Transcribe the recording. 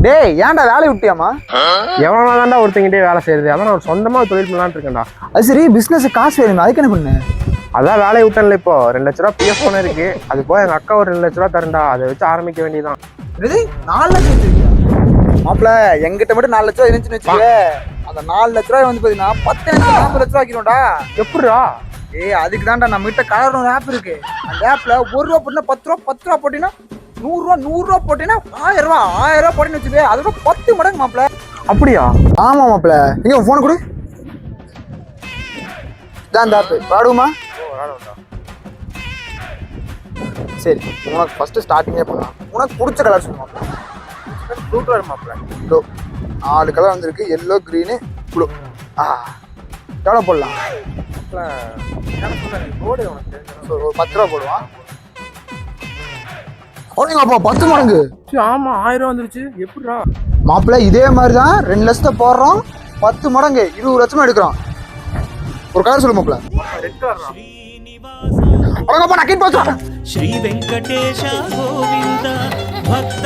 டேய் ஏன்டா வேலையை விட்டியாமா? எவ்வளோ தான்டா ஒருத்தங்கிட்டே வேலை செய்யறது? அதான் நான் சொந்தமாக தொழில் பண்ணலான்னு இருக்கேன்டா. அது சரி, பிசினஸ் காசு வேணுமே, அதுக்கு என்ன பண்ணு? அதான் வேலையை விட்டேன்ல, இப்போ 2 லட்ச ரூபா பிஎஃப் போன இருக்கு. அது போய் எங்கள் அக்கா ஒரு 2 லட்ச ரூபா தரண்டா, அதை வச்சு ஆரம்பிக்க வேண்டியதான். இது 4 லட்சம் வச்சிருக்கியா? மாப்பிள்ள எங்கிட்ட மட்டும் 4 லட்ச ரூபா இருந்துச்சுன்னு வச்சுக்க, அந்த 4 லட்ச ரூபாய் வந்து பாத்தீங்கன்னா 40 லட்ச ரூபா ஆக்கிடும்டா. எப்படிடா? அதுக்கு தான்டா நம்ம கிட்ட கலர் ஒரு ஆப் இருக்கு. அந்த ஆப்ல 1 ரூபா போட்டினா 10 ரூபா, 10 ரூபா போட்டீங்கன்னா 100 ரூபா, 100 ரூபா போட்டீங்கன்னா 1000 ரூபா, 1000 ரூபா போட்டீங்கன்னு வச்சுக்க, அதோட 10 மடங்கு மாப்பிள்ள. அப்படியா? ஆமா மாப்பிள்ள. எங்க போன் கொடு. இதான் அந்த ஆப். விளாடுமா? சரி, உனக்கு ஃபர்ஸ்ட் ஸ்டார்டிங்கே பண்ணலாம். உனக்கு பிடிச்ச கலர் சொல்லு மாப்பிள்ள. ப்ளூ கலர் மாப்பிள்ள. ப்ளூ 4 கலர் வந்திருக்கு, எல்லோ, கிரீனு, ப்ளூ. எவ்வளோ போடலாம்? ஒரு 10 ரூபா போடுவான். அப்பா 10 மடங்கு. ஆமா, 1000 ரூபா வந்துருச்சு. எப்படிடா மாப்பிள்ள? இதே மாதிரி தான் 2 லட்சத்தை போடுறோம், 10 மடங்கு 20 லட்சமா எடுக்கிறோம். ஒரு கலர் சொல்லு மாப்பிள்ள. Red colour. நான் கேட்டு பார்த்தா ಶ್ರೀ ವೆಂಕಟೇಶ ಗೋವಿಂದ ಭಕ್ತ